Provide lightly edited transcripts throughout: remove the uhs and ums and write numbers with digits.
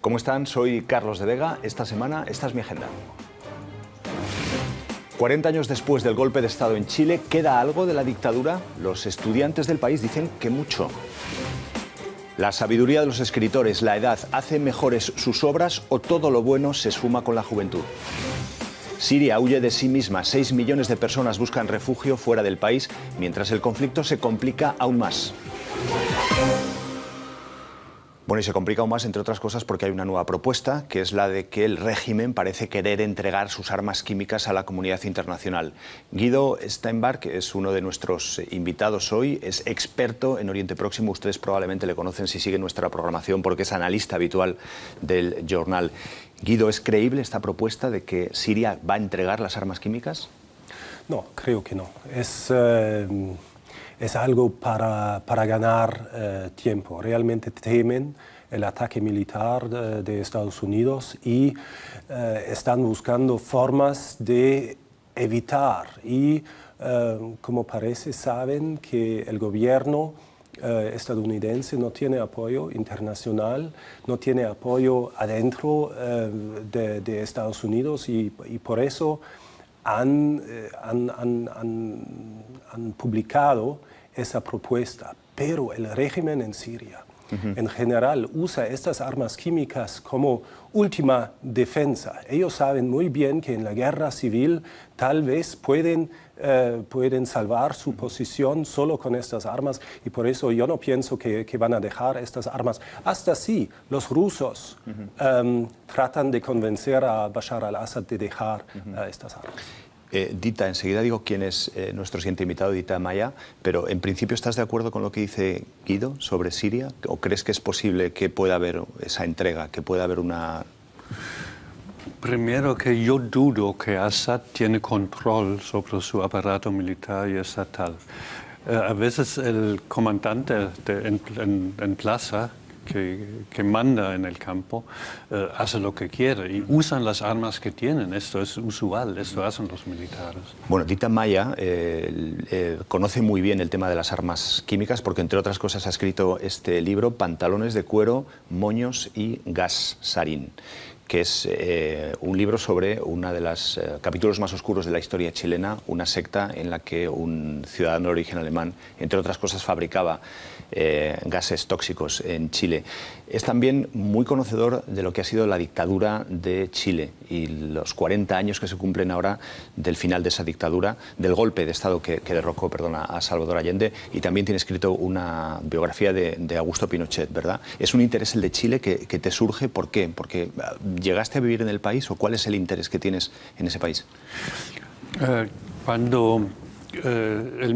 ¿Cómo están? Soy Carlos de Vega. Esta semana, esta es mi agenda. 40 años después del golpe de Estado en Chile, ¿queda algo de la dictadura? Los estudiantes del país dicen que mucho. ¿La sabiduría de los escritores, la edad, hace mejores sus obras o todo lo bueno se esfuma con la juventud? Siria huye de sí misma. 6 millones de personas buscan refugio fuera del país, mientras el conflicto se complica aún más. Bueno, y se complica aún más, entre otras cosas, porque hay una nueva propuesta, que es la de que el régimen parece querer entregar sus armas químicas a la comunidad internacional. Guido Steinbarg es uno de nuestros invitados hoy, es experto en Oriente Próximo. Ustedes probablemente le conocen si siguen nuestra programación, porque es analista habitual del Journal. Guido, ¿es creíble esta propuesta de que Siria va a entregar las armas químicas? No, creo que no. Es algo para ganar tiempo. Realmente temen el ataque militar de Estados Unidos y están buscando formas de evitar. Y como parece, saben que el gobierno estadounidense no tiene apoyo internacional, no tiene apoyo adentro de Estados Unidos y por eso han publicado esa propuesta, pero el régimen en Siria en general usa estas armas químicas como última defensa. Ellos saben muy bien que en la guerra civil tal vez pueden salvar su posición solo con estas armas y por eso yo no pienso que van a dejar estas armas. Hasta sí, los rusos tratan de convencer a Bashar al-Assad de dejar estas armas. Dita, enseguida digo quién es nuestro siguiente invitado, Dita Maya, pero en principio ¿estás de acuerdo con lo que dice Guido sobre Siria? ¿O crees que es posible que pueda haber esa entrega, que pueda haber una...? Primero que yo dudo que Assad tiene control sobre su aparato militar y estatal. A veces el comandante en plaza, que manda en el campo, hace lo que quiere y usan las armas que tienen. Esto es usual, esto hacen los militares. Bueno, Dita Maya conoce muy bien el tema de las armas químicas porque, entre otras cosas, ha escrito este libro, Pantalones de cuero, moños y gas sarín, que es un libro sobre uno de los capítulos más oscuros de la historia chilena, una secta en la que un ciudadano de origen alemán, entre otras cosas, fabricaba gases tóxicos en Chile. Es también muy conocedor de lo que ha sido la dictadura de Chile y los 40 años que se cumplen ahora del final de esa dictadura, del golpe de Estado que derrocó, a Salvador Allende, y también tiene escrito una biografía de Augusto Pinochet, ¿verdad? ¿Es un interés el de Chile que te surge? ¿Por qué? ¿Porque llegaste a vivir en el país o cuál es el interés que tienes en ese país? Cuando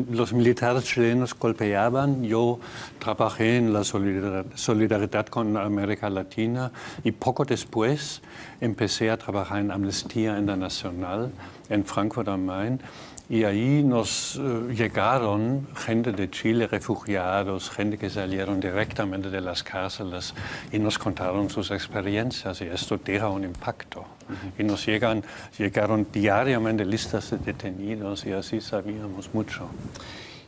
los militares chilenos golpeaban, yo trabajé en la solidaridad con América Latina y poco después empecé a trabajar en Amnistía Internacional en Frankfurt am Main. Y ahí nos llegaron gente de Chile, refugiados, gente que salieron directamente de las cárceles y nos contaron sus experiencias y esto deja un impacto. Y nos llegaron diariamente listas de detenidos y así sabíamos mucho.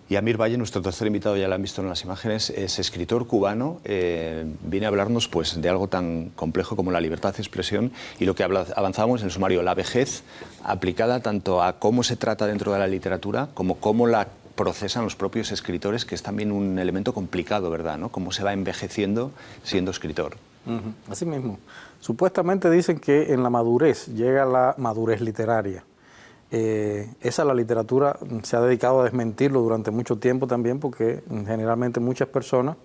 Y Amir Valle, nuestro tercer invitado, ya lo han visto en las imágenes, es escritor cubano, viene a hablarnos pues, de algo tan complejo como la libertad de expresión y lo que avanzábamos en el sumario, la vejez aplicada tanto a cómo se trata dentro de la literatura como cómo la procesan los propios escritores, que es también un elemento complicado, ¿verdad? ¿No? Cómo se va envejeciendo siendo escritor. Así mismo. Supuestamente dicen que en la madurez llega la madurez literaria. La literatura se ha dedicado a desmentirlo durante mucho tiempo también porque generalmente muchas personas,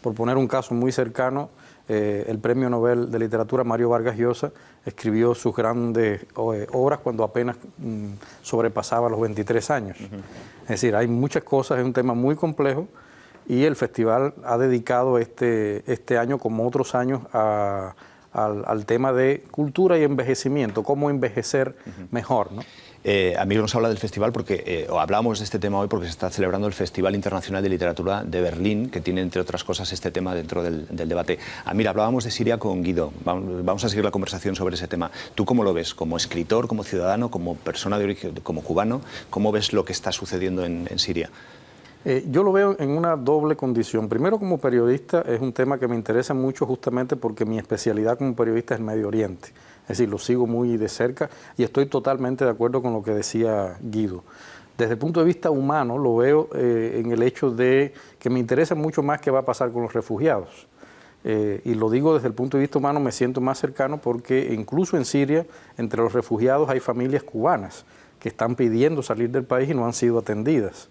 por poner un caso muy cercano, el Premio Nobel de Literatura Mario Vargas Llosa escribió sus grandes obras cuando apenas sobrepasaba los 23 años. Es decir, hay muchas cosas, es un tema muy complejo y el festival ha dedicado este año, como otros años, al tema de cultura y envejecimiento, cómo envejecer mejor, ¿no? Amir nos habla del festival porque, hablamos de este tema hoy porque se está celebrando el Festival Internacional de Literatura de Berlín, que tiene, entre otras cosas, este tema dentro del debate. Amir, hablábamos de Siria con Guido. Vamos a seguir la conversación sobre ese tema. ¿Tú cómo lo ves? Como escritor, como ciudadano, como persona de origen, como cubano, ¿cómo ves lo que está sucediendo en Siria? Yo lo veo en una doble condición. Primero, como periodista, es un tema que me interesa mucho justamente porque mi especialidad como periodista es el Medio Oriente. Es decir, lo sigo muy de cerca y estoy totalmente de acuerdo con lo que decía Guido. Desde el punto de vista humano, lo veo en el hecho de que me interesa mucho más qué va a pasar con los refugiados. Y lo digo desde el punto de vista humano, me siento más cercano porque incluso en Siria, entre los refugiados hay familias cubanas que están pidiendo salir del país y no han sido atendidas.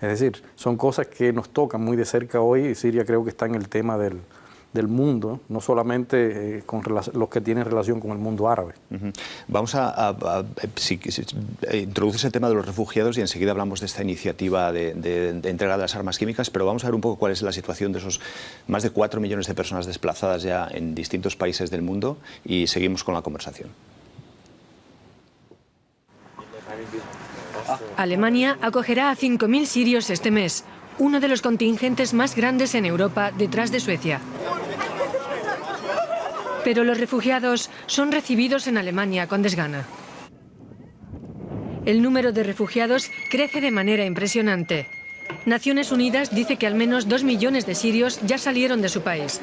Es decir, son cosas que nos tocan muy de cerca hoy y Siria creo que está en el tema del mundo, no solamente con los que tienen relación con el mundo árabe. Vamos a introduces el tema de los refugiados y enseguida hablamos de esta iniciativa de entrega de las armas químicas, pero vamos a ver un poco cuál es la situación de esos más de 4 millones de personas desplazadas ya en distintos países del mundo y seguimos con la conversación. Alemania acogerá a 5.000 sirios este mes, uno de los contingentes más grandes en Europa detrás de Suecia. Pero los refugiados son recibidos en Alemania con desgana. El número de refugiados crece de manera impresionante. Naciones Unidas dice que al menos 2 millones de sirios ya salieron de su país.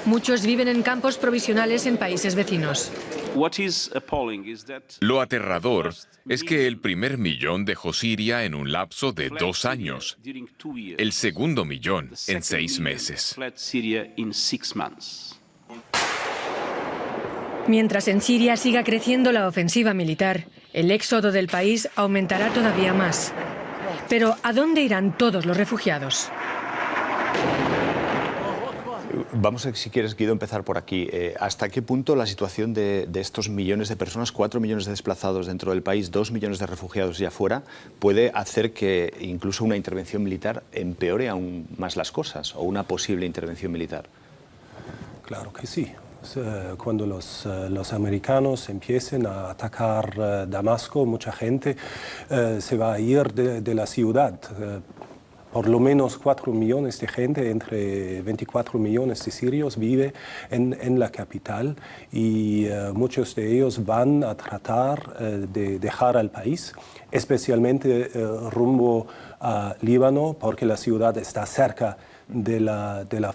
Muchos viven en campos provisionales en países vecinos. Lo aterrador es que el primer millón dejó Siria en un lapso de 2 años, el segundo millón en 6 meses. Mientras en Siria siga creciendo la ofensiva militar, el éxodo del país aumentará todavía más. Pero ¿a dónde irán todos los refugiados? Vamos, si quieres, Guido, empezar por aquí. ¿Hasta qué punto la situación de estos millones de personas, 4 millones de desplazados dentro del país, 2 millones de refugiados ya fuera, puede hacer que incluso una intervención militar empeore aún más las cosas, o una posible intervención militar? Claro que sí. Cuando los americanos empiecen a atacar Damasco, mucha gente se va a ir de la ciudad. Por lo menos 4 millones de gente, entre 24 millones de sirios, vive en la capital y muchos de ellos van a tratar de dejar al país, especialmente rumbo a Líbano, porque la ciudad está cerca de la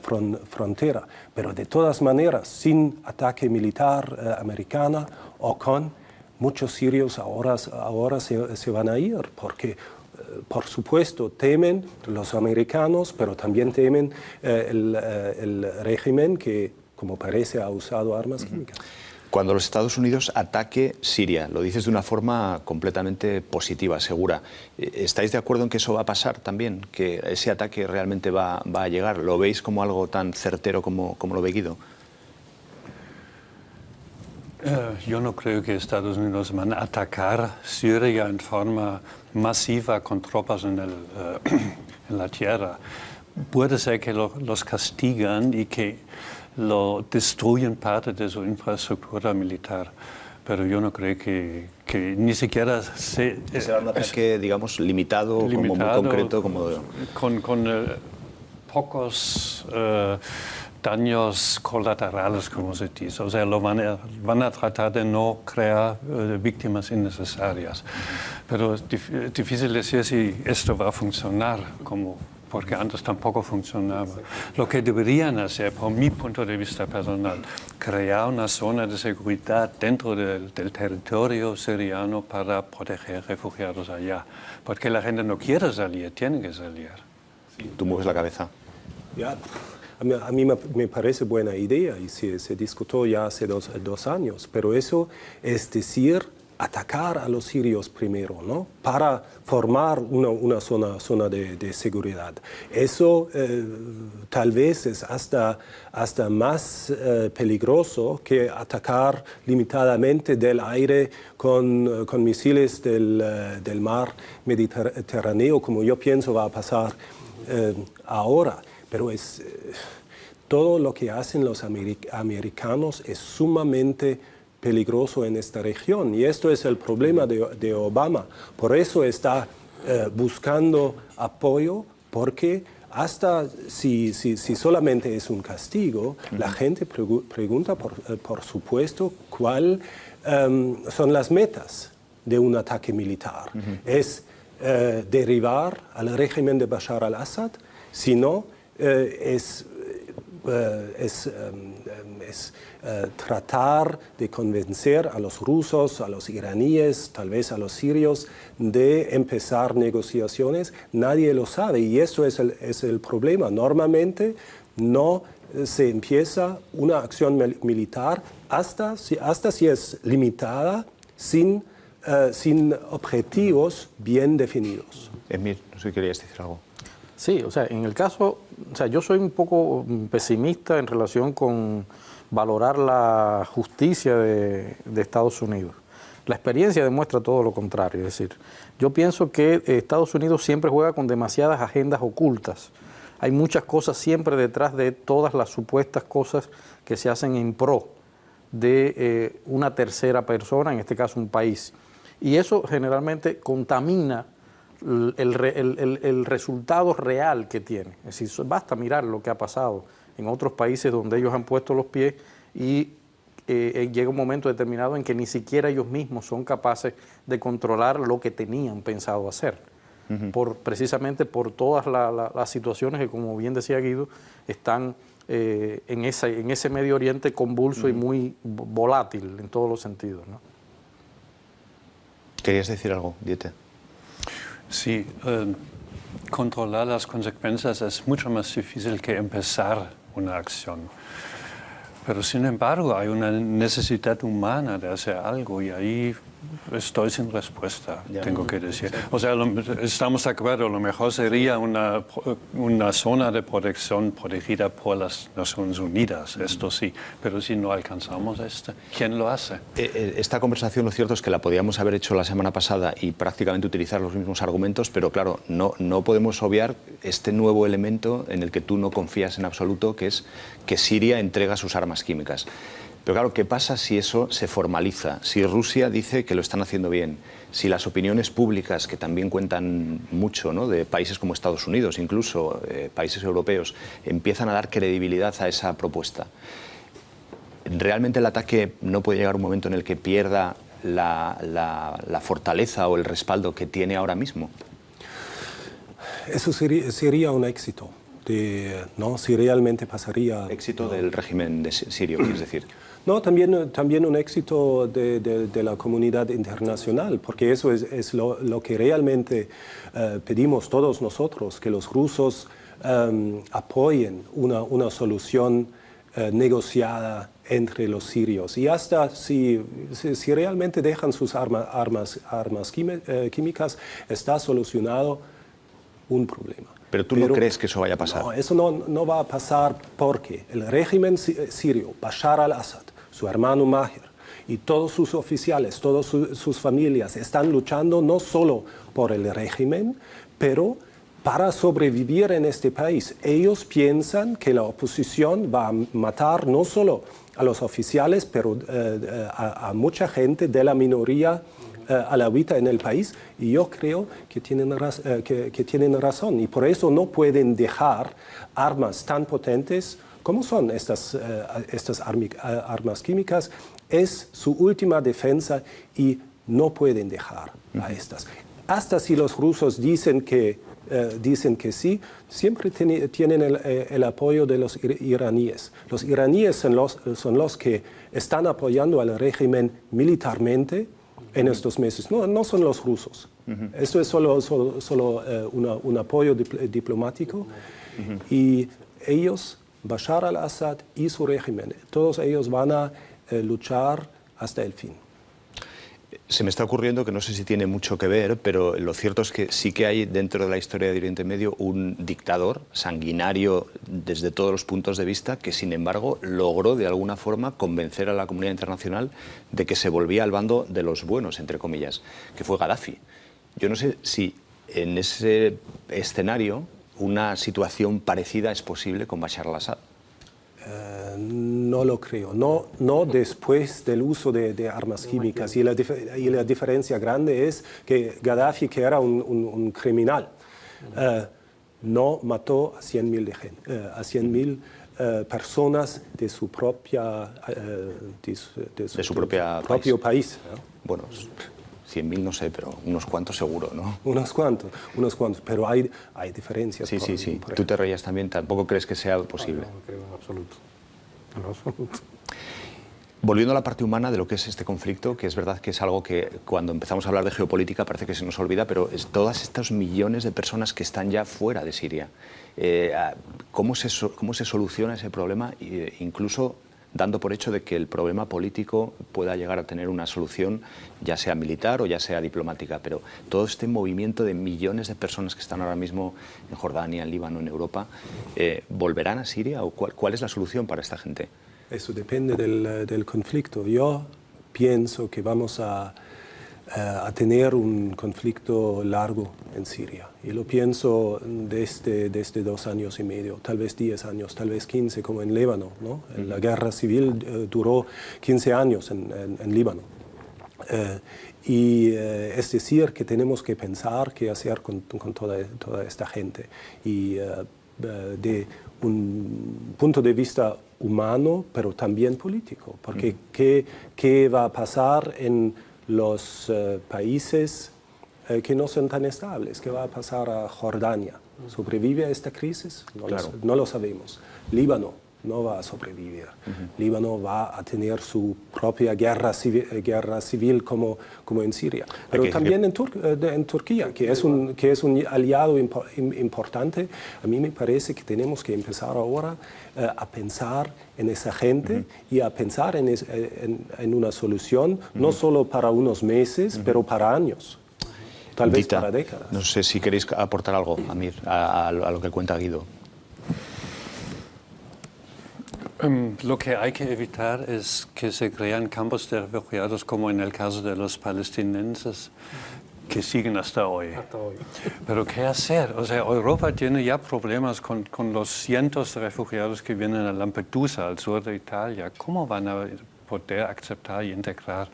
frontera. Pero de todas maneras, sin ataque militar americano o con, muchos sirios ahora se van a ir, porque por supuesto temen los americanos, pero también temen el régimen que, como parece, ha usado armas químicas. Cuando los Estados Unidos ataque Siria, lo dices de una forma completamente positiva, segura. ¿Estáis de acuerdo en que eso va a pasar también? ¿Que ese ataque realmente va a llegar? ¿Lo veis como algo tan certero como lo ve Guido? Yo no creo que Estados Unidos van a atacar Siria en forma masiva con tropas en la tierra. Puede ser que los castigan y que lo destruyen parte de su infraestructura militar, pero yo no creo que ni siquiera que será un ataque, digamos, limitado, como muy concreto, como con pocos daños colaterales, como se dice. O sea, van a tratar de no crear víctimas innecesarias. Pero es difícil decir si esto va a funcionar, porque antes tampoco funcionaba. Lo que deberían hacer, por mi punto de vista personal, crear una zona de seguridad dentro del territorio siriano para proteger refugiados allá. Porque la gente no quiere salir, tiene que salir. Sí. Tú mueves la cabeza. Ya. A mí me parece buena idea y se discutió ya hace dos años, pero eso es decir, atacar a los sirios primero, ¿no? Para formar una zona de seguridad. Eso tal vez es hasta más peligroso que atacar limitadamente del aire con misiles del mar Mediterráneo, como yo pienso va a pasar ahora. Pero todo lo que hacen los americanos es sumamente peligroso en esta región. Y esto es el problema de Obama. Por eso está buscando apoyo, porque hasta si solamente es un castigo, la gente pregunta, por supuesto, cuáles son las metas de un ataque militar. Es derribar al régimen de Bashar al-Assad, sino es tratar de convencer a los rusos, a los iraníes, tal vez a los sirios, de empezar negociaciones. Nadie lo sabe y eso es el problema. Normalmente no se empieza una acción militar hasta si es limitada, sin objetivos bien definidos. Emir, no sé si querías decir algo. Sí, o sea, en el caso, o sea, yo soy un poco pesimista en relación con valorar la justicia de Estados Unidos. La experiencia demuestra todo lo contrario, es decir, yo pienso que Estados Unidos siempre juega con demasiadas agendas ocultas. Hay muchas cosas siempre detrás de todas las supuestas cosas que se hacen en pro de una tercera persona, en este caso un país. Y eso generalmente contamina el resultado real que tiene. Es decir, basta mirar lo que ha pasado en otros países donde ellos han puesto los pies y llega un momento determinado en que ni siquiera ellos mismos son capaces de controlar lo que tenían pensado hacer. Precisamente por todas las situaciones que, como bien decía Guido, están en ese Medio Oriente convulso y muy volátil en todos los sentidos, ¿no? ¿Querías decir algo, Dieter? Sí, controlar las consecuencias es mucho más difícil que empezar una acción. Pero sin embargo hay una necesidad humana de hacer algo y ahí estoy sin respuesta, tengo que decir. O sea, estamos de acuerdo, lo mejor sería una zona de protección protegida por las Naciones Unidas, esto sí, pero si no alcanzamos esto, ¿quién lo hace? Esta conversación, lo cierto es que la podíamos haber hecho la semana pasada y prácticamente utilizar los mismos argumentos, pero claro, no podemos obviar este nuevo elemento en el que tú no confías en absoluto, que es que Siria entrega sus armas químicas. Pero claro, ¿qué pasa si eso se formaliza? Si Rusia dice que lo están haciendo bien, si las opiniones públicas, que también cuentan mucho, ¿no?, de países como Estados Unidos, incluso países europeos, empiezan a dar credibilidad a esa propuesta, ¿realmente el ataque no puede llegar a un momento en el que pierda la fortaleza o el respaldo que tiene ahora mismo? Eso sería un éxito, ¿no? Si realmente pasaría... Éxito del régimen sirio, quieres decir. No, también un éxito de la comunidad internacional, porque eso es lo que realmente pedimos todos nosotros, que los rusos apoyen una solución negociada entre los sirios. Y hasta si realmente dejan sus armas químicas, está solucionado un problema. Pero tú no crees que eso vaya a pasar. No, eso no va a pasar porque el régimen sirio, Bashar al-Assad, su hermano Maher y todos sus oficiales, todas sus familias están luchando no solo por el régimen, pero para sobrevivir en este país. Ellos piensan que la oposición va a matar no solo a los oficiales, pero a mucha gente de la minoría alawita en el país, y yo creo que tienen razón, y por eso no pueden dejar armas tan potentes como son estas armas químicas. Es su última defensa y no pueden dejar a estas. Hasta si los rusos dicen que sí, siempre tienen el apoyo de los iraníes. Los iraníes son los que están apoyando al régimen militarmente en estos meses. No son los rusos. Esto es solo un apoyo diplomático. Y ellos, Bashar al-Assad y su régimen, todos ellos van a luchar hasta el fin. Se me está ocurriendo que no sé si tiene mucho que ver, pero lo cierto es que sí que hay dentro de la historia de Oriente Medio un dictador sanguinario desde todos los puntos de vista que, sin embargo, logró de alguna forma convencer a la comunidad internacional de que se volvía al bando de los buenos, entre comillas, que fue Gaddafi. Yo no sé si en ese escenario una situación parecida es posible con Bashar al-Assad. No lo creo, no después del uso de armas químicas. Y la diferencia grande es que Gaddafi, que era un criminal, no mató a 100.000 personas de su propio país, ¿no? Bueno, 100.000 no sé, pero unos cuantos seguro, ¿no? Unos cuantos, pero hay diferencias. Sí, sí, sí. Tú te reías también, ¿tampoco crees que sea posible? No, no creo en absoluto. En absoluto. Volviendo a la parte humana de lo que es este conflicto, que es verdad que es algo que cuando empezamos a hablar de geopolítica parece que se nos olvida, pero es todas estas millones de personas que están ya fuera de Siria. ¿Cómo se soluciona ese problema, incluso dando por hecho de que el problema político pueda llegar a tener una solución, ya sea militar o ya sea diplomática? Pero todo este movimiento de millones de personas que están ahora mismo en Jordania, en Líbano, en Europa, ¿volverán a Siria o cuál es la solución para esta gente? Eso depende del conflicto. Yo pienso que vamos a tener un conflicto largo en Siria. Y lo pienso desde 2 años y medio, tal vez 10 años, tal vez 15, como en Líbano, ¿no? La guerra civil duró 15 años en Líbano. Es decir, que tenemos que pensar qué hacer con toda esta gente. Y de un punto de vista humano, pero también político, porque ¿qué va a pasar en los países que no son tan estables? ¿Qué va a pasar a Jordania? ¿Sobrevive a esta crisis? No lo sabemos. Líbano no va a sobrevivir. Líbano va a tener su propia guerra civil como en Siria. Pero también en Turquía, que es un aliado importante. A mí me parece que tenemos que empezar ahora a pensar en esa gente y a pensar en una solución, no solo para unos meses, pero para años. Tal vez para décadas. No sé si queréis aportar algo, Amir, a lo que cuenta Guido. Lo que hay que evitar es que se crean campos de refugiados como en el caso de los palestineses que siguen hasta hoy. Pero ¿qué hacer? O sea, Europa tiene ya problemas con los cientos de refugiados que vienen a Lampedusa, al sur de Italia. ¿Cómo van a poder aceptar y integrar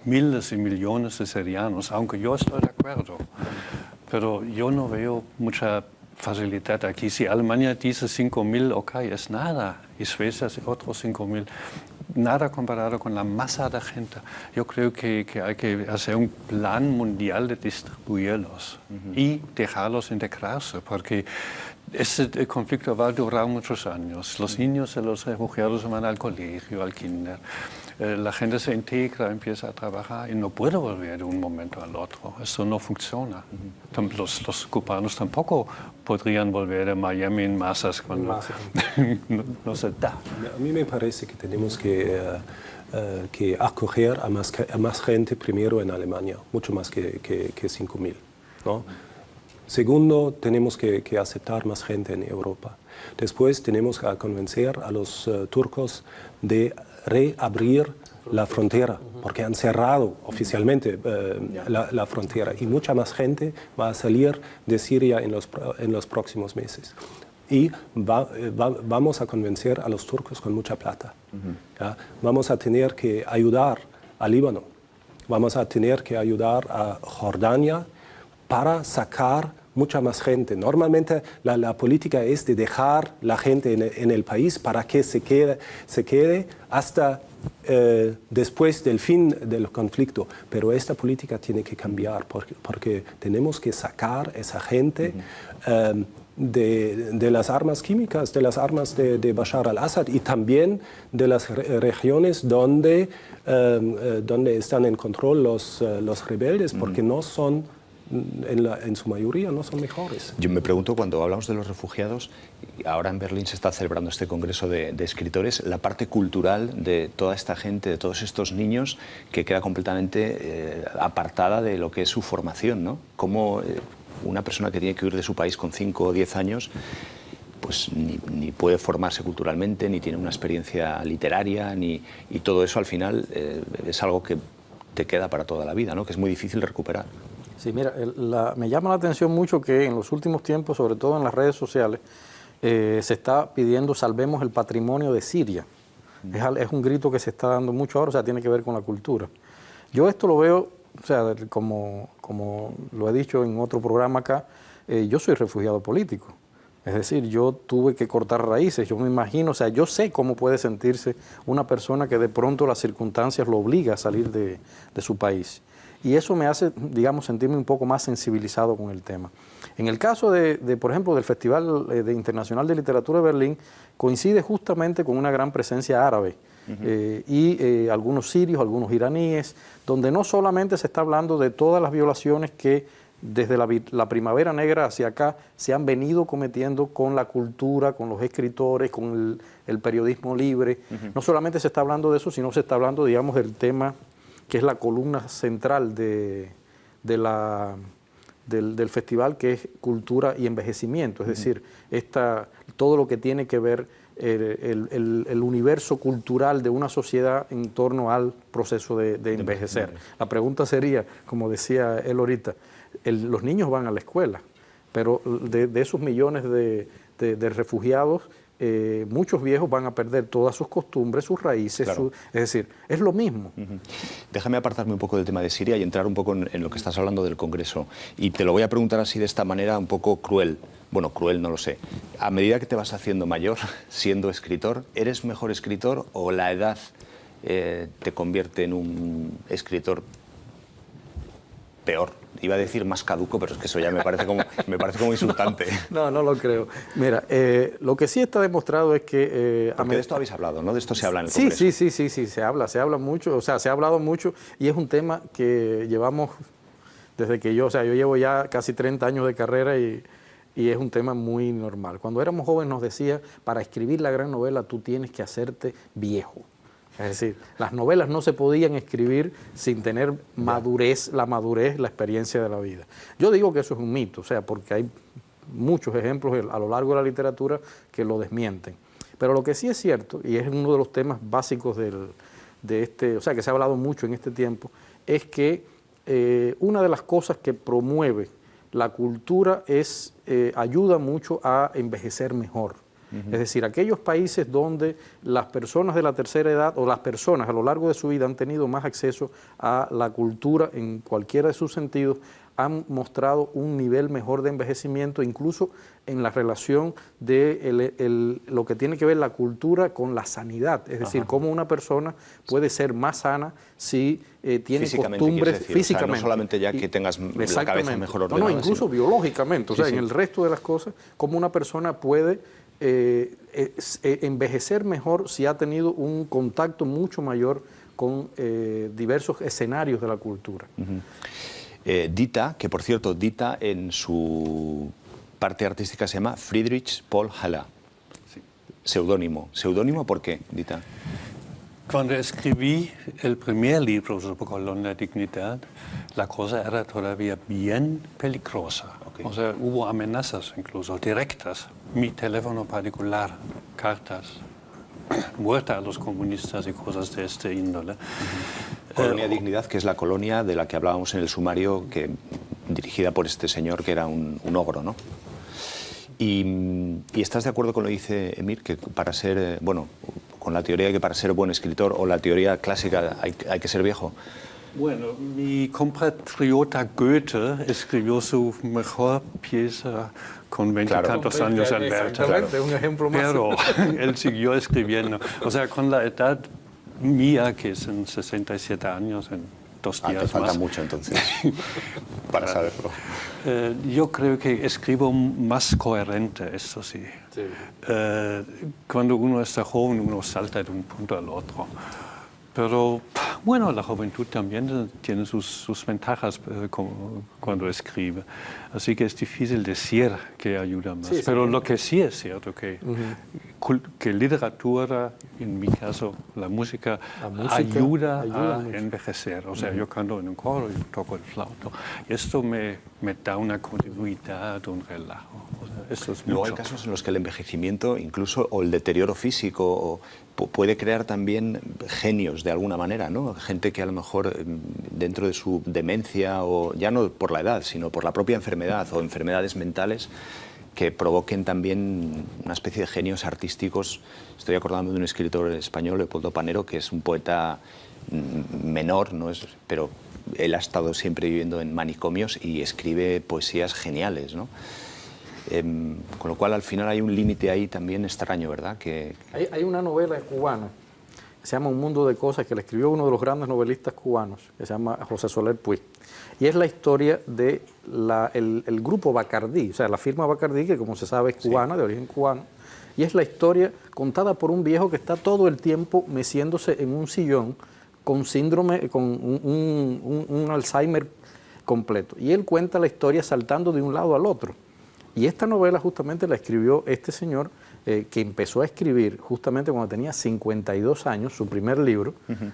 miles y millones de sirianos? Aunque yo estoy de acuerdo, pero yo no veo mucha facilidad aquí. Si Alemania dice 5.000, ok, es nada. Y Suecia otros 5.000. Nada comparado con la masa de gente. Yo creo que hay que hacer un plan mundial de distribuirlos y dejarlos integrarse, porque este conflicto va a durar muchos años. Los niños de los refugiados van al colegio, al kinder. La gente se integra, empieza a trabajar y no puede volver de un momento al otro. Eso no funciona. Los cubanos tampoco podrían volver a Miami en masas cuando no se da. A mí me parece que tenemos que acoger a más gente primero en Alemania, mucho más que 5.000, ¿no? Segundo, tenemos que aceptar más gente en Europa. Después tenemos que convencer a los turcos de reabrir la frontera, porque han cerrado oficialmente la frontera y mucha más gente va a salir de Siria en los próximos meses. Y vamos a convencer a los turcos con mucha plata. ¿Ya? Vamos a tener que ayudar a Líbano, vamos a tener que ayudar a Jordania para sacar mucha más gente. Normalmente la política es de dejar la gente en el país para que se quede hasta después del fin del conflicto. Pero esta política tiene que cambiar porque tenemos que sacar esa gente de las armas químicas, de las armas de Bashar al-Assad y también de las regiones donde están en control los rebeldes, porque no son en su mayoría no son mejores. Yo me pregunto, cuando hablamos de los refugiados, ahora en Berlín se está celebrando este congreso de escritores, la parte cultural de toda esta gente, de todos estos niños, que queda completamente apartada de lo que es su formación, ¿no? Como una persona que tiene que huir de su país con 5 o 10 años, pues ni puede formarse culturalmente, ni tiene una experiencia literaria, y todo eso al final es algo que te queda para toda la vida, ¿no? Que es muy difícil de recuperar. Sí, mira, me llama la atención mucho que en los últimos tiempos, sobre todo en las redes sociales, se está pidiendo salvemos el patrimonio de Siria. Es un grito que se está dando mucho ahora, o sea, tiene que ver con la cultura. Yo esto lo veo, o sea, como lo he dicho en otro programa acá, yo soy refugiado político. Es decir, yo tuve que cortar raíces, yo me imagino, o sea, yo sé cómo puede sentirse una persona que de pronto las circunstancias lo obliga a salir de su país. Y eso me hace, digamos, sentirme un poco más sensibilizado con el tema. En el caso por ejemplo, del Festival Internacional de Literatura de Berlín, coincide justamente con una gran presencia árabe. Y algunos sirios, algunos iraníes, donde no solamente se está hablando de todas las violaciones que desde la Primavera Negra hacia acá se han venido cometiendo con la cultura, con los escritores, con el periodismo libre. No solamente se está hablando de eso, sino se está hablando, digamos, del tema que es la columna central del festival, que es cultura y envejecimiento, es decir, todo lo que tiene que ver el universo cultural de una sociedad en torno al proceso de envejecer. La pregunta sería, como decía él ahorita, los niños van a la escuela, pero de esos millones de refugiados, muchos viejos van a perder todas sus costumbres, sus raíces, claro. Es decir, es lo mismo. Déjame apartarme un poco del tema de Siria y entrar un poco en lo que estás hablando del Congreso. Y te lo voy a preguntar así, de esta manera un poco cruel. Bueno, cruel no lo sé. A medida que te vas haciendo mayor, siendo escritor, ¿eres mejor escritor o la edad te convierte en un escritor peor? Iba a decir más caduco, pero es que eso ya me parece como insultante. No, no lo creo. Mira, lo que sí está demostrado es que... Porque de esto habéis hablado, ¿no? De esto se habla en el Congreso. Sí, se habla mucho, o sea, se ha hablado mucho y es un tema que llevamos desde que yo llevo ya casi 30 años de carrera y es un tema muy normal. Cuando éramos jóvenes nos decía, para escribir la gran novela tú tienes que hacerte viejo. Es decir, las novelas no se podían escribir sin tener madurez, la experiencia de la vida. Yo digo que eso es un mito, o sea, porque hay muchos ejemplos a lo largo de la literatura que lo desmienten. Pero lo que sí es cierto, y es uno de los temas básicos o sea, que se ha hablado mucho en este tiempo, es que una de las cosas que promueve la cultura ayuda mucho a envejecer mejor. Es decir, aquellos países donde las personas de la tercera edad o las personas a lo largo de su vida han tenido más acceso a la cultura en cualquiera de sus sentidos, han mostrado un nivel mejor de envejecimiento, incluso en la relación de lo que tiene que ver la cultura con la sanidad. Es decir, cómo una persona puede ser más sana si tiene costumbres físicamente. O sea, no solamente ya que tengas la cabeza mejor ordenada. No, incluso biológicamente. O sea, en el resto de las cosas, cómo una persona puede envejecer mejor si ha tenido un contacto mucho mayor con diversos escenarios de la cultura. Dita, que por cierto, Dita en su parte artística se llama Friedrich Paul Haller. Sí. Seudónimo. ¿Seudónimo por qué, Dita? Cuando escribí el primer libro sobre Colón de Dignidad, la cosa era todavía bien peligrosa. Okay. O sea, hubo amenazas incluso directas. Mi teléfono particular, cartas, muerte a los comunistas y cosas de este índole. Colonia Dignidad, que es la colonia de la que hablábamos en el sumario, dirigida por este señor que era un ogro, ¿no? ¿Y estás de acuerdo con lo que dice Emir, que para ser, con la teoría de que para ser buen escritor, o la teoría clásica, hay que ser viejo? Bueno, mi compatriota Goethe escribió su mejor pieza con 20 y tantos años en Werther. Un ejemplo más. Pero él siguió escribiendo. O sea, con la edad mía, que es en 67 años, en 2 días te falta más. Mucho entonces para saberlo. Yo creo que escribo más coherente, eso sí. Cuando uno está joven, uno salta de un punto al otro. Pero, bueno, la juventud también tiene sus ventajas cuando escribe. Así que es difícil decir que ayuda más. Pero lo que sí es cierto, que literatura, en mi caso la música ayuda a envejecer. O sea, yo canto en un coro y toco el flauto. Esto me da una continuidad, un relajo. O sea, esto es Luego mucho. hay casos en los que el envejecimiento, incluso, o el deterioro físico, puede crear también genios de alguna manera, ¿no? Gente que a lo mejor dentro de su demencia, o ya no por la edad, sino por la propia enfermedad o enfermedades mentales, que provoquen también una especie de genios artísticos. Estoy acordando de un escritor español, Leopoldo Panero, que es un poeta menor, ¿no? Pero él ha estado siempre viviendo en manicomios y escribe poesías geniales, ¿no? Con lo cual, al final hay un límite ahí también extraño, ¿verdad? Hay una novela cubana que se llama Un mundo de cosas, que le escribió uno de los grandes novelistas cubanos, que se llama José Soler Puig. Y es la historia de el grupo Bacardí, o sea, la firma Bacardí, que como se sabe es cubana, de origen cubano. Y es la historia contada por un viejo que está todo el tiempo meciéndose en un sillón con síndrome, con un Alzheimer completo. Y él cuenta la historia saltando de un lado al otro. Y esta novela justamente la escribió este señor, que empezó a escribir justamente cuando tenía 52 años, su primer libro,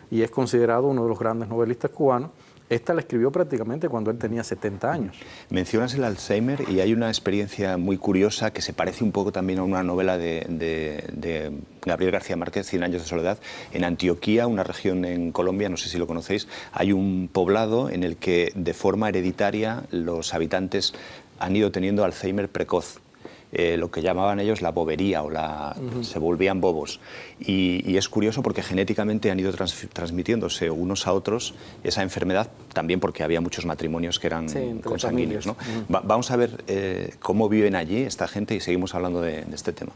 y es considerado uno de los grandes novelistas cubanos. Esta la escribió prácticamente cuando él tenía 70 años. Mencionas el Alzheimer y hay una experiencia muy curiosa que se parece un poco también a una novela de Gabriel García Márquez, 100 años de soledad. En Antioquía, una región en Colombia, no sé si lo conocéis, hay un poblado en el que de forma hereditaria los habitantes han ido teniendo Alzheimer precoz. Lo que llamaban ellos la bobería se volvían bobos. Y es curioso porque genéticamente han ido transmitiéndose unos a otros esa enfermedad, también porque había muchos matrimonios que eran consanguíneos, ¿no? Vamos a ver cómo viven allí esta gente y seguimos hablando de este tema.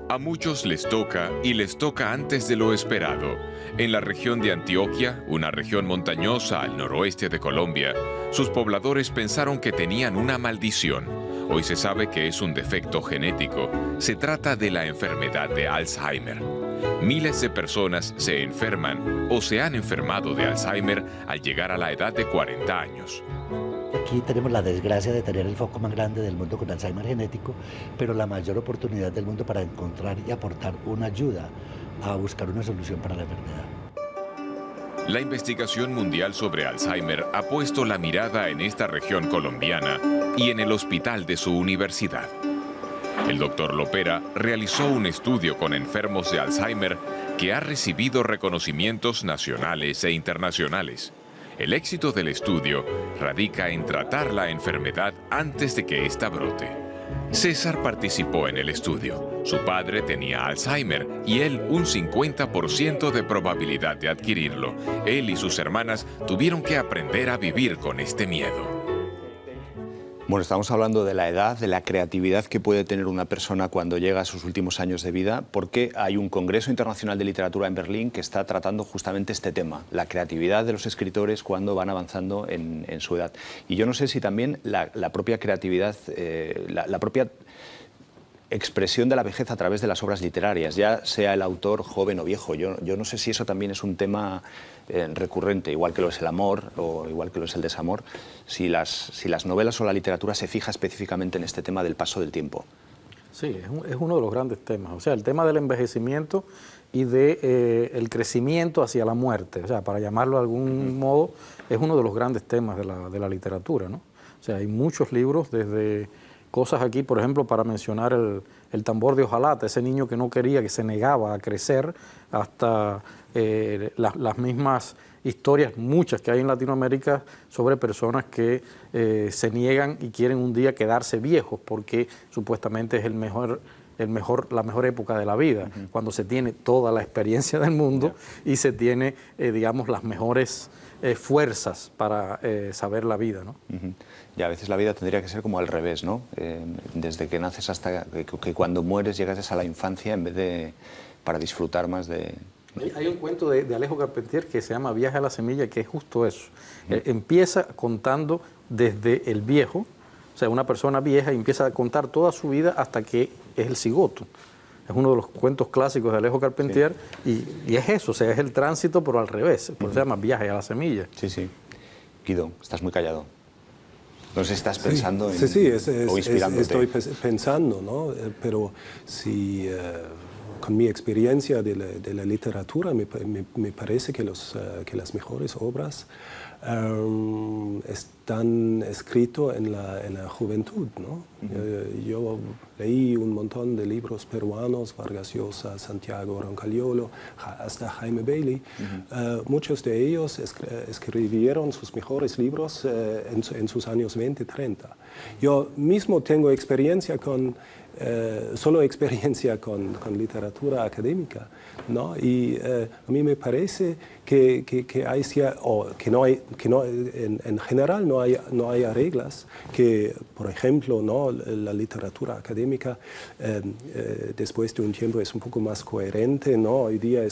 A muchos les toca, y les toca antes de lo esperado. En la región de Antioquia, una región montañosa al noroeste de Colombia, sus pobladores pensaron que tenían una maldición. Hoy se sabe que es un defecto genético. Se trata de la enfermedad de Alzheimer. Miles de personas se enferman o se han enfermado de Alzheimer al llegar a la edad de 40 años. Aquí tenemos la desgracia de tener el foco más grande del mundo con Alzheimer genético, pero la mayor oportunidad del mundo para encontrar y aportar una ayuda a buscar una solución para la enfermedad. La investigación mundial sobre Alzheimer ha puesto la mirada en esta región colombiana y en el hospital de su universidad. El doctor Lopera realizó un estudio con enfermos de Alzheimer que ha recibido reconocimientos nacionales e internacionales. El éxito del estudio radica en tratar la enfermedad antes de que ésta brote. César participó en el estudio. Su padre tenía Alzheimer y él un 50% de probabilidad de adquirirlo. Él y sus hermanas tuvieron que aprender a vivir con este miedo. Bueno, estamos hablando de la edad, de la creatividad que puede tener una persona cuando llega a sus últimos años de vida, porque hay un Congreso Internacional de Literatura en Berlín que está tratando justamente este tema, la creatividad de los escritores cuando van avanzando en su edad. Y yo no sé si también la propia creatividad, la propia expresión de la vejez a través de las obras literarias, ya sea el autor joven o viejo. Yo no sé si eso también es un tema recurrente, igual que lo es el amor o igual que lo es el desamor, si las novelas o la literatura se fija específicamente en este tema del paso del tiempo. Sí, es uno de los grandes temas, o sea, el tema del envejecimiento y el crecimiento hacia la muerte, o sea, para llamarlo de algún modo, es uno de los grandes temas de la literatura, ¿no? O sea, hay muchos libros, desde cosas aquí, por ejemplo, para mencionar el tambor de hojalata, ese niño que no quería, que se negaba a crecer, hasta las mismas historias, muchas que hay en Latinoamérica, sobre personas que se niegan y quieren un día quedarse viejos, porque supuestamente es la mejor época de la vida, cuando se tiene toda la experiencia del mundo y se tiene, digamos, las mejores fuerzas para saber la vida, ¿no? Y a veces la vida tendría que ser como al revés, ¿no? Desde que naces hasta que cuando mueres llegas a la infancia en vez de para disfrutar más de... Hay un cuento de Alejo Carpentier que se llama Viaje a la semilla, que es justo eso. Empieza contando desde el viejo, o sea, una persona vieja, y empieza a contar toda su vida hasta que es el cigoto. Es uno de los cuentos clásicos de Alejo Carpentier, y es eso, o sea, es el tránsito, pero al revés, por eso se llama Viaje a la semilla. Sí, sí. Guido, estás muy callado. No sé si estás pensando en... Sí, o inspirándote. estoy pensando, ¿no? Pero si con mi experiencia de la literatura me parece que las mejores obras están escritas en la juventud, ¿no? Yo leí un montón de libros peruanos, Vargas Llosa, Santiago Roncaliolo, hasta Jaime Bailey. Muchos de ellos escribieron sus mejores libros en sus años 20, 30. Yo mismo tengo experiencia solo experiencia con literatura académica, ¿no? Y a mí me parece que hay que en general no haya reglas, que por ejemplo la literatura académica después de un tiempo es un poco más coherente, hoy día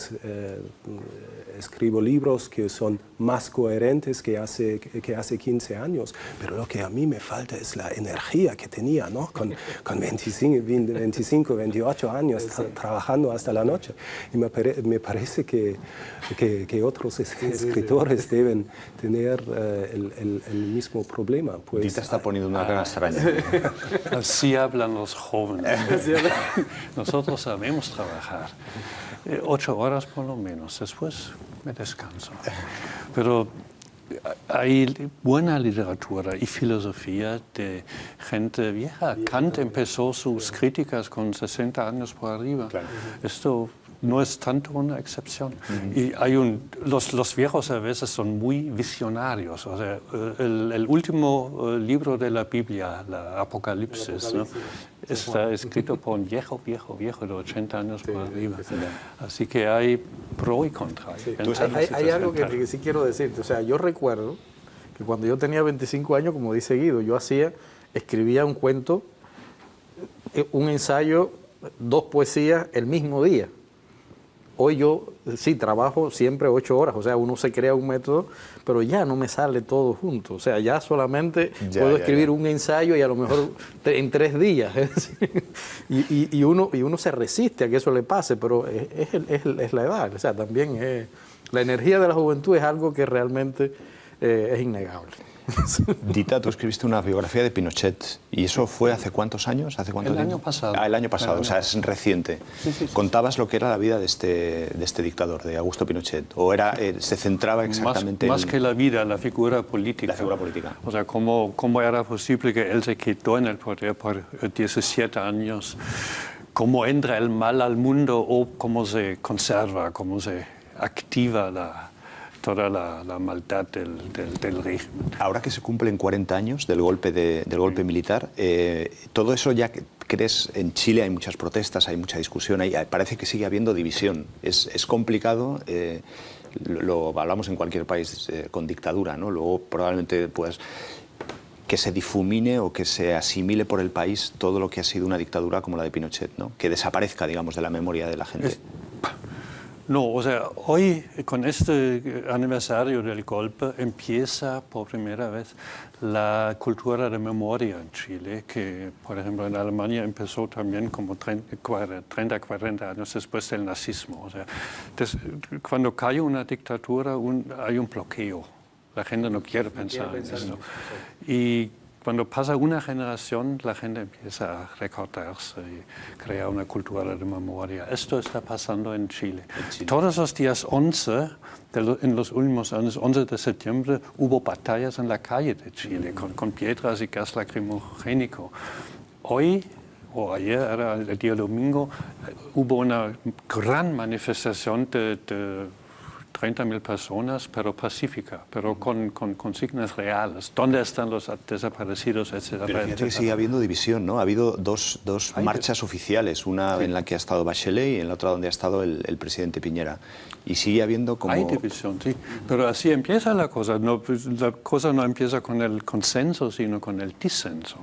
escribo libros que son más coherentes que hace 15 años, pero lo que a mí me falta es la energía que tenía con 25, 28 años trabajando hasta la noche. Y me parece que otros escritores deben tener el mismo problema. Pues, Dita está poniendo una cara extraña. Así hablan los jóvenes. Nosotros sabemos trabajar 8 horas por lo menos, después me descanso. Pero hay buena literatura y filosofía de gente vieja. Kant empezó sus críticas con 60 años por arriba. Claro. Esto no es tanto una excepción. Y los viejos a veces son muy visionarios. O sea, el último libro de la Biblia, la Apocalipsis, ¿no? Está escrito por un viejo de 80 años por arriba. Así que hay pro y contra. Sí. Hay algo que sí quiero decirte. O sea, yo recuerdo que cuando yo tenía 25 años, como dice Guido, yo escribía un cuento, un ensayo, 2 poesías el mismo día. Hoy yo sí trabajo siempre 8 horas, o sea, uno se crea un método, pero ya no me sale todo junto. O sea, ya solamente puedo escribir un ensayo y a lo mejor en 3 días. y uno se resiste a que eso le pase, pero es la edad. O sea, también la energía de la juventud es algo que realmente es innegable. Dita, tú escribiste una biografía de Pinochet, ¿y eso fue hace cuántos años? El año pasado. El año pasado, o sea, es reciente. Sí. ¿Contabas lo que era la vida de este dictador, de Augusto Pinochet? ¿O se centraba exactamente más que la vida, la figura política? La figura política. O sea, ¿cómo era posible que él se quedó en el poder por 17 años? ¿Cómo entra el mal al mundo o cómo se conserva, cómo se activa toda la maldad del régimen? Ahora que se cumplen 40 años del golpe militar, todo eso ya crees, en Chile hay muchas protestas, hay mucha discusión, parece que sigue habiendo división. Es complicado, lo hablamos en cualquier país con dictadura, ¿no? Luego probablemente pues que se difumine o que se asimile por el país todo lo que ha sido una dictadura como la de Pinochet, ¿no? Que desaparezca, digamos, de la memoria de la gente. No, o sea, hoy con este aniversario del golpe empieza por primera vez la cultura de memoria en Chile, que por ejemplo en Alemania empezó también como 30, 40 años después del nazismo. O sea, cuando cae una dictadura hay un bloqueo, la gente no quiere pensar en esto. Y cuando pasa una generación, la gente empieza a recordarse y crea una cultura de memoria. Esto está pasando en Chile. Todos los días 11, en los últimos años, 11 de septiembre, hubo batallas en la calle de Chile con piedras y gas lacrimogénico. Hoy, o ayer, era el día domingo, hubo una gran manifestación de 30.000 personas, pero pacífica, pero con consignas reales. ¿Dónde están los desaparecidos, etcétera? Pero fíjate que sigue habiendo división, ¿no? Ha habido dos marchas oficiales, una en la que ha estado Bachelet y en la otra donde ha estado el presidente Piñera. Y sigue habiendo como... Hay división, sí. Pero así empieza la cosa. La cosa no empieza con el consenso, sino con el disenso.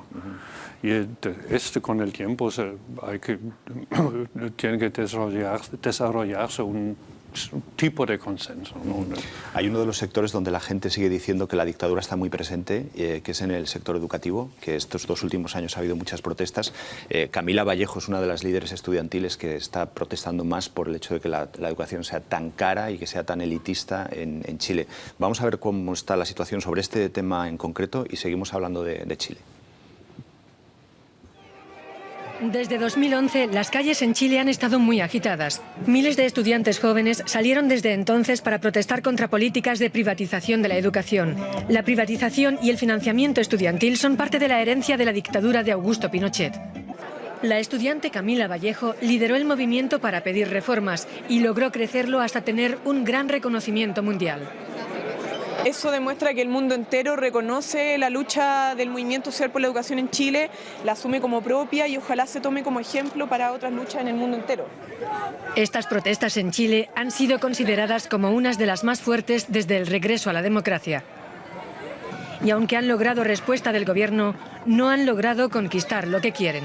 Y con el tiempo tiene que desarrollarse un tipo de consenso, ¿no? Hay uno de los sectores donde la gente sigue diciendo que la dictadura está muy presente, que es en el sector educativo, que estos 2 últimos años ha habido muchas protestas. Camila Vallejo es una de las líderes estudiantiles que está protestando más por el hecho de que la educación sea tan cara y que sea tan elitista en Chile. Vamos a ver cómo está la situación sobre este tema en concreto y seguimos hablando de Chile. Desde 2011, las calles en Chile han estado muy agitadas. Miles de estudiantes jóvenes salieron desde entonces para protestar contra políticas de privatización de la educación. La privatización y el financiamiento estudiantil son parte de la herencia de la dictadura de Augusto Pinochet. La estudiante Camila Vallejo lideró el movimiento para pedir reformas y logró crecerlo hasta tener un gran reconocimiento mundial. Eso demuestra que el mundo entero reconoce la lucha del movimiento social por la educación en Chile, la asume como propia y ojalá se tome como ejemplo para otras luchas en el mundo entero. Estas protestas en Chile han sido consideradas como unas de las más fuertes desde el regreso a la democracia. Y aunque han logrado respuesta del gobierno, no han logrado conquistar lo que quieren.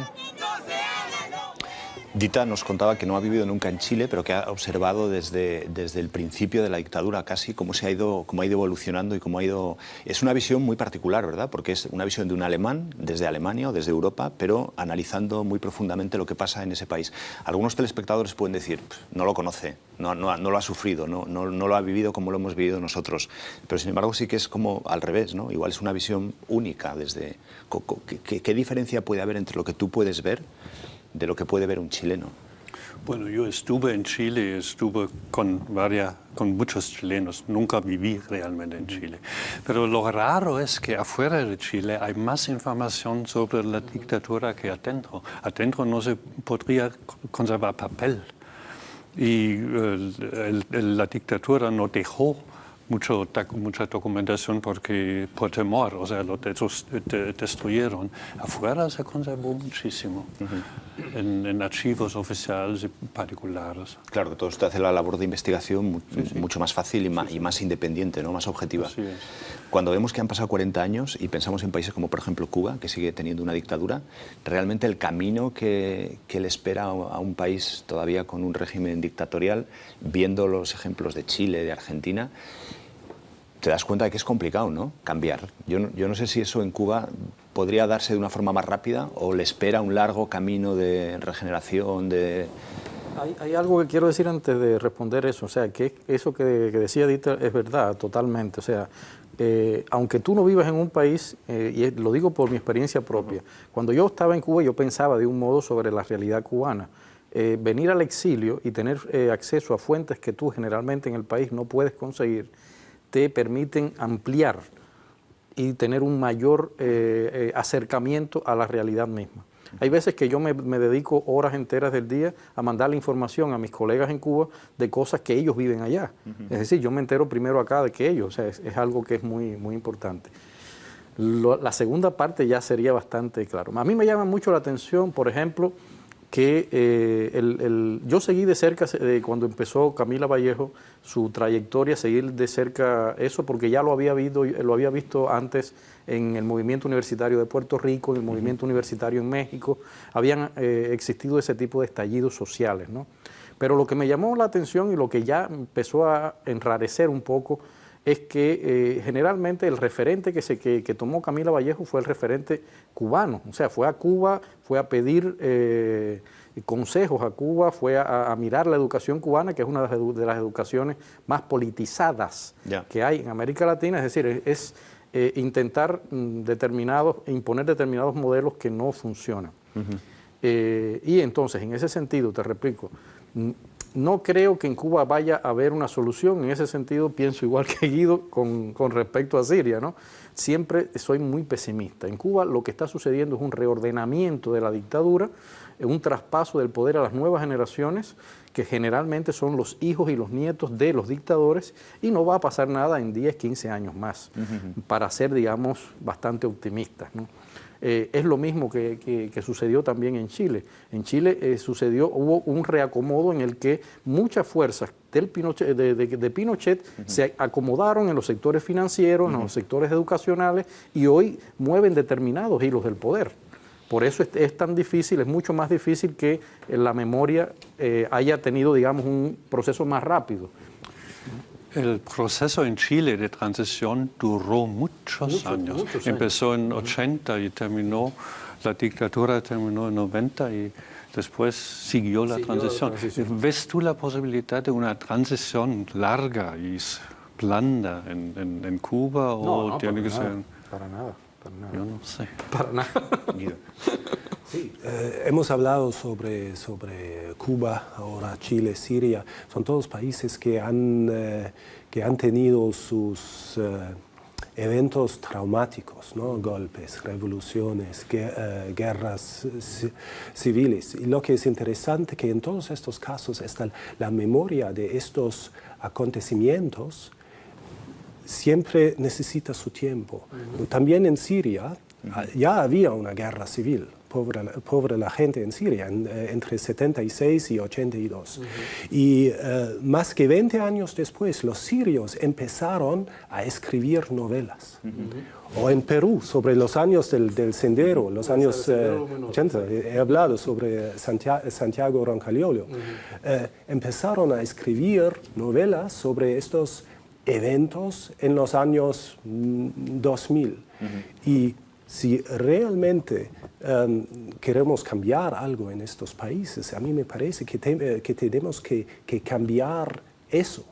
Dita nos contaba que no ha vivido nunca en Chile, pero que ha observado desde el principio de la dictadura casi cómo ha ido evolucionando y cómo ha ido... Es una visión muy particular, ¿verdad? Porque es una visión de un alemán, desde Alemania o desde Europa, pero analizando muy profundamente lo que pasa en ese país. Algunos telespectadores pueden decir, no lo conoce, no lo ha sufrido, no lo ha vivido como lo hemos vivido nosotros. Pero sin embargo sí que es como al revés, ¿no? Igual es una visión única desde... ¿Qué diferencia puede haber entre lo que tú puedes ver de lo que puede ver un chileno? Bueno, yo estuve en Chile, estuve con muchos chilenos, nunca viví realmente en Chile. Pero lo raro es que afuera de Chile hay más información sobre la dictadura que adentro. Adentro no se podría conservar papel. Y la dictadura no dejó mucha documentación por temor, o sea, lo destruyeron. Afuera se conservó muchísimo, en archivos oficiales y particulares. Claro, que todo esto hace la labor de investigación mucho más fácil y más independiente, ¿no? Más objetiva. Así es. Cuando vemos que han pasado 40 años y pensamos en países como, por ejemplo, Cuba, que sigue teniendo una dictadura, realmente el camino que le espera a un país todavía con un régimen dictatorial, viendo los ejemplos de Chile, de Argentina, te das cuenta de que es complicado, ¿no? Cambiar. Yo no sé si eso en Cuba podría darse de una forma más rápida o le espera un largo camino de regeneración, de... Hay algo que quiero decir antes de responder eso, o sea, que eso que decía Dita es verdad, totalmente, o sea, aunque tú no vivas en un país, y lo digo por mi experiencia propia, cuando yo estaba en Cuba yo pensaba de un modo sobre la realidad cubana. Venir al exilio y tener acceso a fuentes que tú generalmente en el país no puedes conseguir, te permiten ampliar y tener un mayor acercamiento a la realidad misma. Hay veces que yo me dedico horas enteras del día a mandarle información a mis colegas en Cuba de cosas que ellos viven allá. Es decir, yo me entero primero acá de que ellos, o sea, es algo que es muy, muy importante. La segunda parte ya sería bastante claro. A mí me llama mucho la atención, por ejemplo, que yo seguí de cerca cuando empezó Camila Vallejo su trayectoria, seguir de cerca eso porque ya lo había visto antes en el movimiento universitario de Puerto Rico, en el movimiento universitario en México, habían existido ese tipo de estallidos sociales, ¿no? Pero lo que me llamó la atención y lo que ya empezó a enrarecer un poco es que generalmente el referente que tomó Camila Vallejo fue el referente cubano, o sea, fue a Cuba, fue a pedir consejos a Cuba, fue a mirar la educación cubana, que es una de las educaciones más politizadas que hay en América Latina, es decir, es intentar imponer determinados modelos que no funcionan. Y entonces, en ese sentido, te replico, no creo que en Cuba vaya a haber una solución. En ese sentido, pienso igual que Guido con respecto a Siria, ¿no? Siempre soy muy pesimista. En Cuba lo que está sucediendo es un reordenamiento de la dictadura, un traspaso del poder a las nuevas generaciones, que generalmente son los hijos y los nietos de los dictadores, y no va a pasar nada en 10, 15 años más, para ser, digamos, bastante optimistas, ¿no? Es lo mismo que sucedió también en Chile. En Chile hubo un reacomodo en el que muchas fuerzas de Pinochet se acomodaron en los sectores financieros, en los sectores educacionales, y hoy mueven determinados hilos del poder. Por eso es tan difícil, es mucho más difícil que la memoria haya tenido, digamos, un proceso más rápido. El proceso en Chile de transición duró muchos años. Empezó en 80 y la dictadura terminó en 90 y después siguió la transición. ¿Ves tú la posibilidad de una transición larga y blanda en Cuba o tiene que ser? Para nada. Yo no sé. Para nada. Sí, hemos hablado sobre Cuba, ahora Chile, Siria. Son todos países que han tenido sus eventos traumáticos, ¿no? Golpes, revoluciones, guerras civiles. Y lo que es interesante es que en todos estos casos está la memoria de estos acontecimientos siempre necesita su tiempo. También en Siria ya había una guerra civil, pobre la gente en Siria, entre 76 y 82. Y más que 20 años después, los sirios empezaron a escribir novelas. O en Perú, sobre los años del Sendero, los años 80, he hablado sobre Santiago Roncaliolo. Empezaron a escribir novelas sobre estos eventos en los años 2000. Y si realmente queremos cambiar algo en estos países, a mí me parece que tenemos que cambiar eso.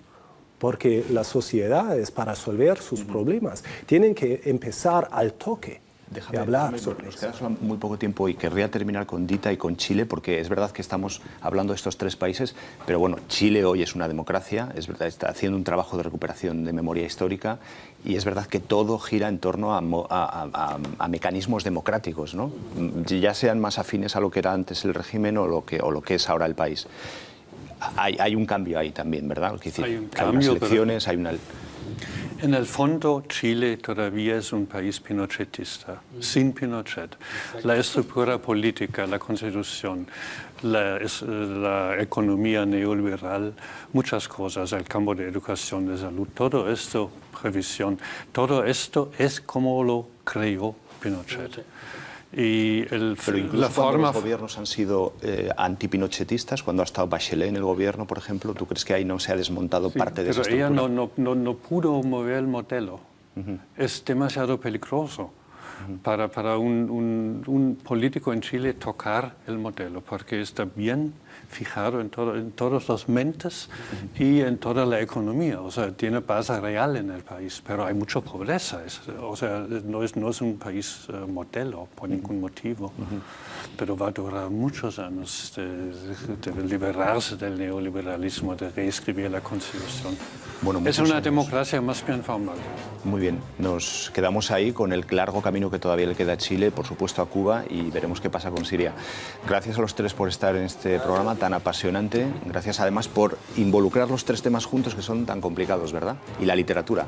Porque las sociedades, para resolver sus problemas, tienen que empezar al toque. de hablar sobre Nos queda solo muy poco tiempo y querría terminar con Dita y con Chile, porque es verdad que estamos hablando de estos tres países, pero bueno, Chile hoy es una democracia, es verdad, está haciendo un trabajo de recuperación de memoria histórica y es verdad que todo gira en torno a mecanismos democráticos, ¿no? Ya sean más afines a lo que era antes el régimen o lo que es ahora el país. Hay un cambio ahí también, ¿verdad? Es decir, hay un hay unas elecciones, hay una... En el fondo, Chile todavía es un país pinochetista, sin Pinochet. La estructura política, la constitución, la economía neoliberal, muchas cosas, el campo de educación, de salud, todo esto, previsión, todo esto es como lo creó Pinochet. Y pero incluso cuando los gobiernos han sido antipinochetistas, cuando ha estado Bachelet en el gobierno, por ejemplo, ¿tú crees que ahí no se ha desmontado parte de esa estructura? Pero ella no pudo mover el modelo. Es demasiado peligroso para un político en Chile tocar el modelo, porque está bien fijado en todas las mentes y en toda la economía. O sea, tiene base real en el país, pero hay mucha pobreza. O sea, no es un país modelo por ningún motivo. Pero va a durar muchos años de liberarse del neoliberalismo, de reescribir la Constitución. Bueno, es una democracia más bien formal. Muy bien, nos quedamos ahí con el largo camino que todavía le queda a Chile, por supuesto a Cuba, y veremos qué pasa con Siria. Gracias a los tres por estar en este programa tan apasionante, gracias además por involucrar los tres temas juntos que son tan complicados, ¿verdad? Y la literatura.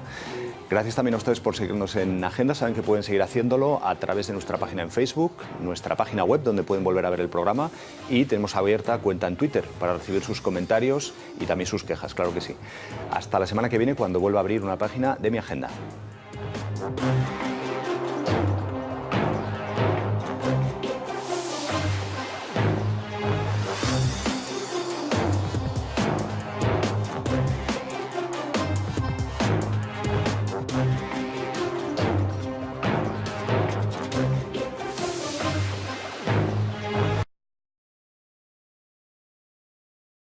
Gracias también a ustedes por seguirnos en Agenda. Saben que pueden seguir haciéndolo a través de nuestra página en Facebook, nuestra página web donde pueden volver a ver el programa, y tenemos abierta cuenta en Twitter para recibir sus comentarios y también sus quejas, claro que sí. Hasta la semana que viene, cuando vuelva a abrir una página de Mi Agenda.